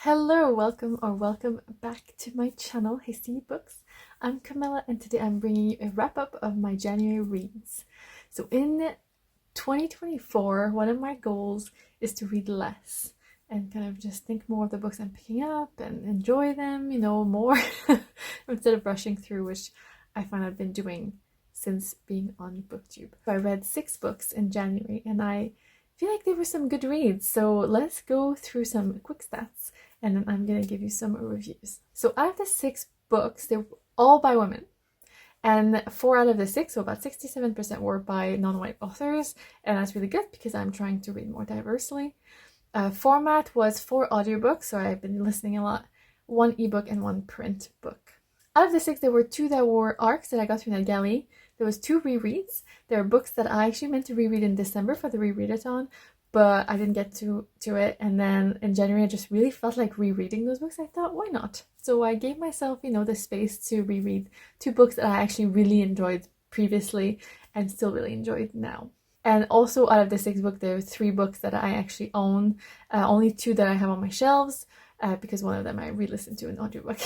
Hello, welcome back to my channel, Hasty Books. I'm Camila and today I'm bringing you a wrap up of my January reads. So in 2024, one of my goals is to read less and kind of just think more of the books I'm picking up and enjoy them, more instead of rushing through, which I find I've been doing since being on BookTube. So I read 6 books in January and I feel like they were some good reads. So let's go through some quick stats and then I'm gonna give you some reviews. So out of the 6 books, they're all by women. And 4 out of the 6, so about 67%, were by non-white authors. And that's really good because I'm trying to read more diversely. Format was 4 audiobooks, so I've been listening a lot. 1 ebook and 1 print book. Out of the 6, there were 2 that were arcs that I got through NetGalley. There was 2 rereads. There are books that I actually meant to reread in December for the rereadathon, but I didn't get to it. And then in January, I just really felt like rereading those books. I thought, why not? So I gave myself, the space to reread 2 books that I actually really enjoyed previously and still really enjoyed now. And also out of the 6 books, there are 3 books that I actually own. Only 2 that I have on my shelves. Because one of them I re-listened to an audiobook.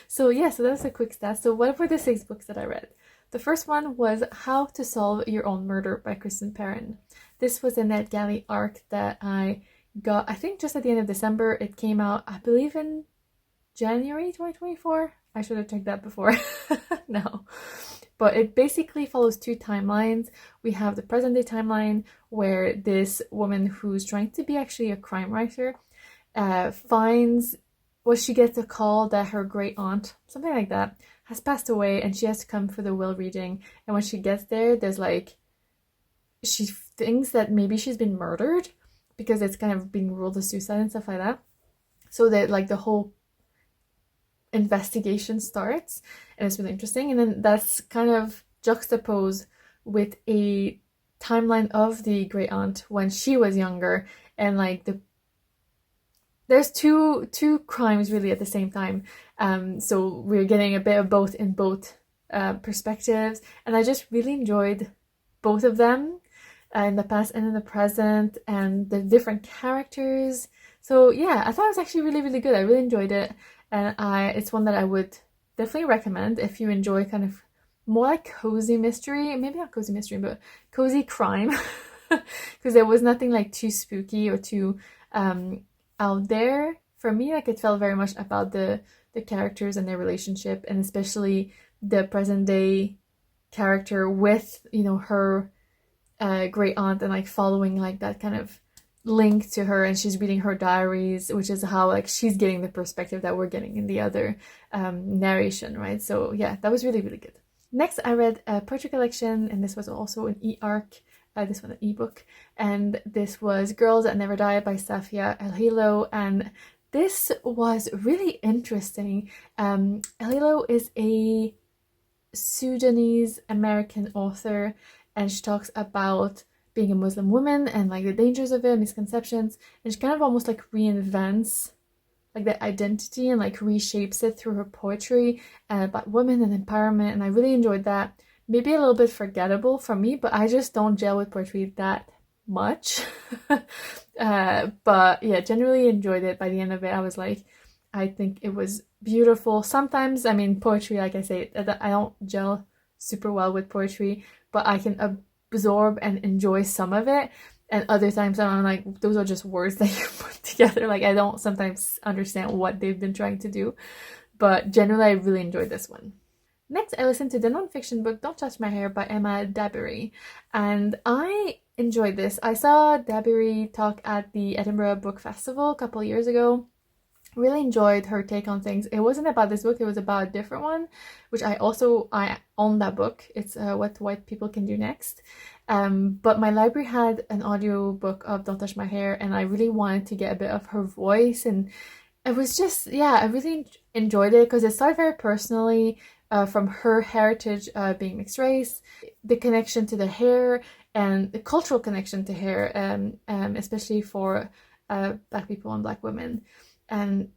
So that's a quick stat. So what were the 6 books that I read? The first one was How to Solve Your Own Murder by Kirsten Perrin. This was a NetGalley arc that I got, I think just at the end of December. It came out, I believe, in January 2024. I should have checked that before. No. But it basically follows 2 timelines. We have the present day timeline where this woman who's trying to be actually a crime writer she gets a call that her great aunt, something like that, has passed away and she has to come for the will reading. And when she gets there, there's she thinks that maybe she's been murdered because it's kind of being ruled a suicide and stuff like that. So that the whole investigation starts and it's really interesting. And then that's kind of juxtaposed with a timeline of the great aunt when she was younger and there's two crimes really at the same time. So we're getting a bit of both in both perspectives. And I just really enjoyed both of them in the past and in the present and the different characters. So yeah, I thought it was actually really, really good. I really enjoyed it. And it's one that I would definitely recommend if you enjoy kind of more like cozy mystery. Maybe not cozy mystery, but cozy crime. Because there was nothing too spooky or too out there for me. It felt very much about the characters and their relationship, and especially the present day character with her great aunt and following that kind of link to her, and she's reading her diaries, which is how she's getting the perspective that we're getting in the other narration, right? So yeah, that was really, really good. Next, I read a poetry collection, and this was also an e-arc. This one an ebook, and this was Girls That Never Die by Safia Elhillo, and this was really interesting. Elhillo is a Sudanese American author, and she talks about being a Muslim woman and the dangers of it, misconceptions, and she kind of almost reinvents the identity and reshapes it through her poetry about women and empowerment, and I really enjoyed that. Maybe a little bit forgettable for me, but I just don't gel with poetry that much. But yeah, generally enjoyed it. By the end of it, I was I think it was beautiful. Sometimes, poetry, like I say, I don't gel super well with poetry, but I can absorb and enjoy some of it. And other times I'm those are just words that you put together. I don't sometimes understand what they've been trying to do. But generally, I really enjoyed this one. Next, I listened to the nonfiction book Don't Touch My Hair by Emma Dabiri, and I enjoyed this. I saw Dabiri talk at the Edinburgh Book Festival a couple of years ago. Really enjoyed her take on things. It wasn't about this book, it was about a different one, which I own that book. It's What White People Can Do Next. But my library had an audio book of Don't Touch My Hair, and I really wanted to get a bit of her voice, and it was just, yeah, I really enjoyed it because it started very personally. From her heritage being mixed race, the connection to the hair and the cultural connection to hair, especially for Black people and Black women, and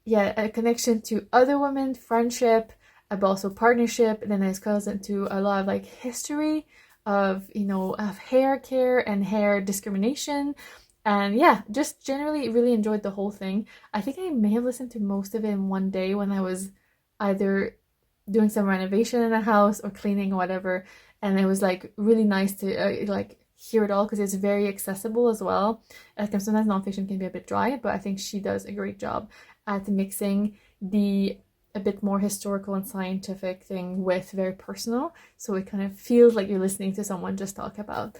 yeah, a connection to other women, friendship, but also partnership, and then it goes into a lot of history of of hair care and hair discrimination, And yeah, just generally really enjoyed the whole thing. I think I may have listened to most of it in one day when I was either doing some renovation in the house or cleaning or whatever. And it was like really nice to like hear it all because it's very accessible as well. Sometimes nonfiction can be a bit dry, but I think she does a great job at mixing the a bit more historical and scientific thing with very personal. So it kind of feels like you're listening to someone just talk about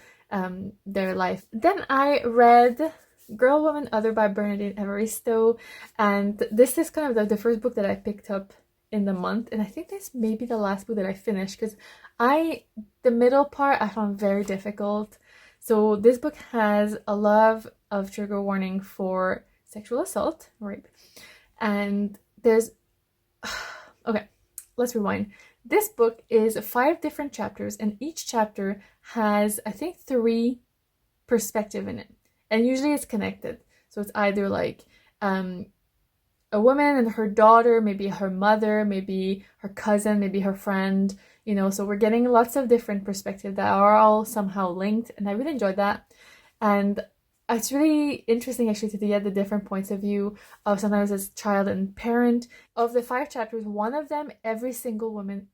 their life. Then I read Girl, Woman, Other by Bernardine Evaristo, and this is kind of the first book that I picked up in the month, and I think this may be the last book that I finished because the middle part I found very difficult. So this book has a lot of trigger warning for sexual assault, rape, and there's okay, let's rewind. This book is 5 different chapters, and each chapter has, I think, 3 perspectives in it. And usually it's connected. So it's either like a woman and her daughter, maybe her mother, maybe her cousin, maybe her friend, you know. So we're getting lots of different perspectives that are all somehow linked, and I really enjoyed that. And it's really interesting actually to get the different points of view of sometimes as child and parent. Of the 5 chapters, one of them, every single woman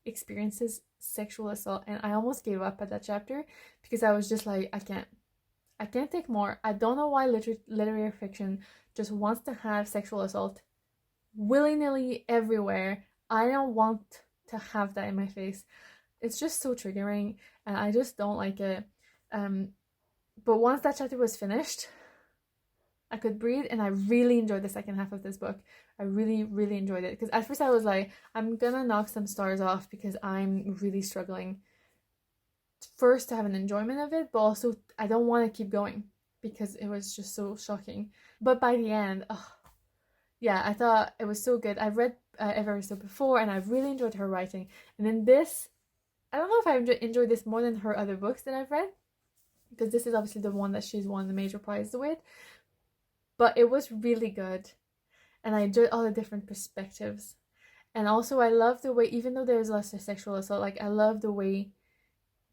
experiences sexual assault, and I almost gave up at that chapter because I was just like, I can't take more. I don't know why literary fiction just wants to have sexual assault willy-nilly everywhere. I don't want to have that in my face. It's just so triggering, and I just don't like it. But once that chapter was finished, I could breathe, and I really enjoyed the second half of this book. I really, really enjoyed it. Because at first I was like, I'm gonna knock some stars off because I'm really struggling. First, to have an enjoyment of it, but also I don't want to keep going because it was just so shocking. But by the end, yeah, I thought it was so good. I've read Evaristo before, and I've really enjoyed her writing. And then this, I don't know if I've enjoyed this more than her other books that I've read, because this is obviously the one that she's won the major prize with. But it was really good, and I enjoyed all the different perspectives. And also I love the way, even though there's less of sexual assault, like I love the way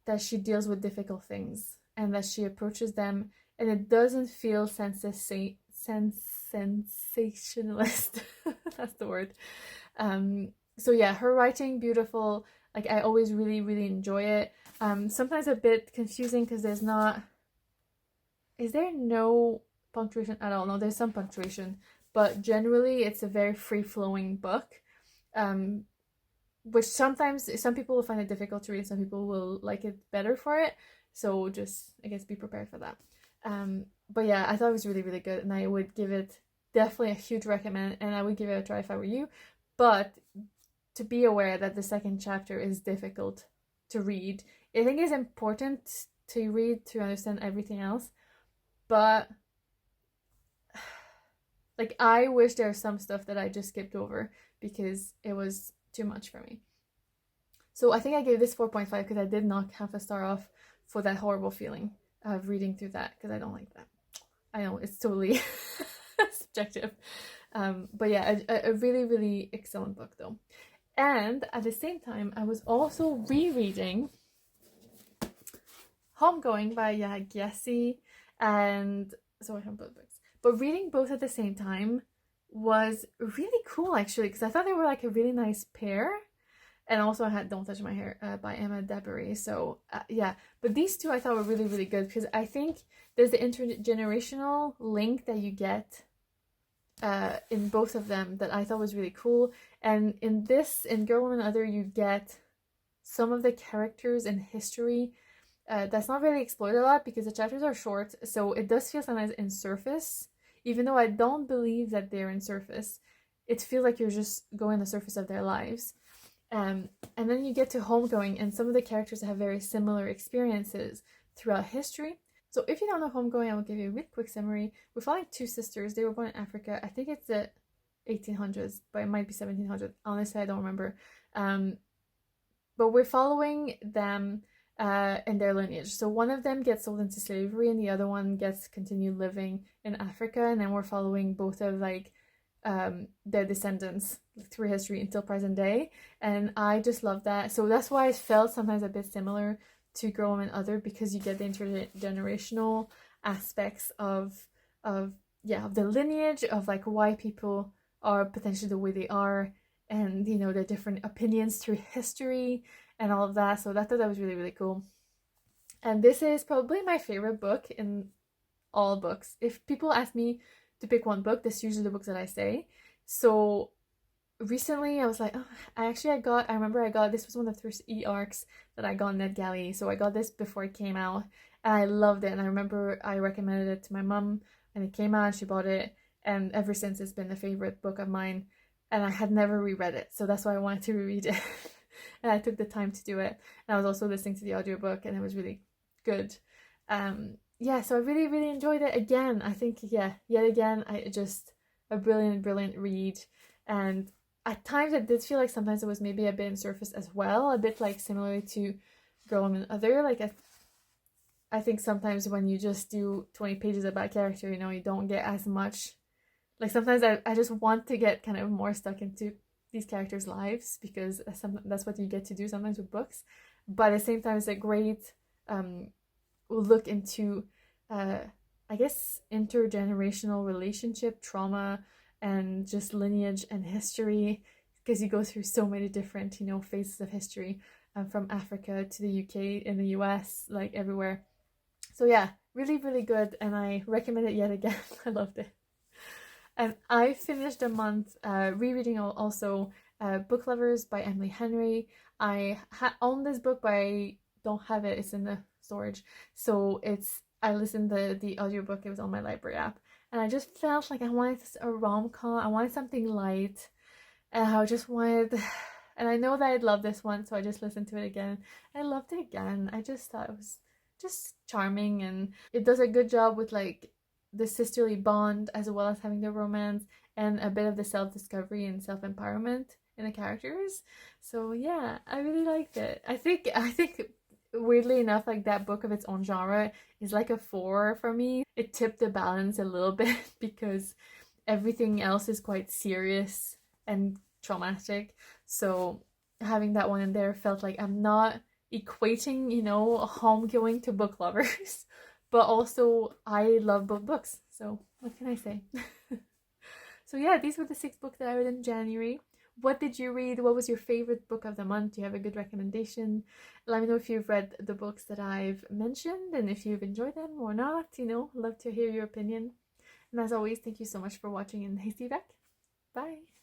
that she deals with difficult things and that she approaches them, and it doesn't feel sensationalist. That's the word. So yeah, her writing, beautiful. Like I always really, really enjoy it. Sometimes a bit confusing because is there no punctuation at all? No, there's some punctuation, but generally it's a very free-flowing book. Which sometimes some people will find it difficult to read, some people will like it better for it. So just, I guess, be prepared for that. But yeah, I thought it was really, really good, and I would give it definitely a huge recommend, and I would give it a try if I were you. But to be aware that the second chapter is difficult to read. I think it's important to read to understand everything else, but like I wish there's some stuff that I just skipped over because it was too much for me. So I think I gave this 4.5 because I did knock half a star off for that horrible feeling of reading through that, because I don't like that. I know it's totally subjective. But yeah, a really, really excellent book though. And at the same time, I was also rereading Homegoing by Yaa Gyasi, and so I have both books. But reading both at the same time was really cool actually, because I thought they were like a really nice pair. And also I had Don't Touch My Hair by Emma Dabiri. So yeah, but these two I thought were really, really good because I think there's the intergenerational link that you get in both of them that I thought was really cool. And in Girl, Woman, Other, you get some of the characters and history that's not really explored a lot because the chapters are short. So it does feel sometimes in surface, even though I don't believe that they're in surface. It feels like you're just going the surface of their lives. And then you get to Homegoing, and some of the characters have very similar experiences throughout history. So if you don't know Homegoing, I will give you a really quick summary. We're following 2 sisters. They were born in Africa. I think it's the 1800s, but it might be 1700s. Honestly, I don't remember. But we're following them in their lineage. So one of them gets sold into slavery, and the other one gets continued living in Africa. And then we're following both of their descendants through history until present day, and I just love that. So that's why it felt sometimes a bit similar to Girl, Woman, Other, because you get the intergenerational aspects of yeah, of the lineage of like why people are potentially the way they are, and you know, the different opinions through history and all of that. So that thought that was really, really cool. And this is probably my favorite book in all books. If people ask me to pick one book, this is usually the books that I say. So recently I was like, oh, I remember I got, this was one of the first e-arcs that I got on NetGalley. So I got this before it came out and I loved it. And I remember I recommended it to my mom and it came out and she bought it. And ever since it's been a favorite book of mine. And I had never reread it. So that's why I wanted to reread it. And I took the time to do it. And I was also listening to the audiobook and it was really good. Yeah, so I really, really enjoyed it again. I think, yeah, yet again, I just a brilliant, brilliant read. And at times I did feel like sometimes it was maybe a bit in surface as well, a bit like similar to Girl, Woman, Other. Like I think sometimes when you just do 20 pages about a character, you know, you don't get as much. Like sometimes I just want to get kind of more stuck into these characters' lives because that's what you get to do sometimes with books. But at the same time, it's a great look into I guess intergenerational relationship trauma and just lineage and history, because you go through so many different, you know, phases of history, from Africa to the UK and the US, like everywhere. So yeah, really, really good, and I recommend it yet again. I loved it. And I finished a month rereading also Book Lovers by Emily Henry. I own this book, but I don't have it. It's in the storage. So I listened to the audiobook. It was on my library app. And I just felt like I wanted a rom-com. I wanted something light. And I just wanted... And I know that I'd love this one, so I just listened to it again. I loved it again. I just thought it was just charming, and it does a good job with like the sisterly bond as well as having the romance and a bit of the self-discovery and self-empowerment in the characters. So yeah, I really liked it. I think weirdly enough, like that book of its own genre is like a 4 for me. It tipped the balance a little bit because everything else is quite serious and traumatic. So having that one in there felt like I'm not equating, you know, homegoing to Book Lovers, but also I love both books. So what can I say? So yeah, these were the 6 books that I read in January. What did you read? What was your favorite book of the month? Do you have a good recommendation? Let me know if you've read the books that I've mentioned and if you've enjoyed them or not. You know, love to hear your opinion. And as always, thank you so much for watching and see you back. Bye!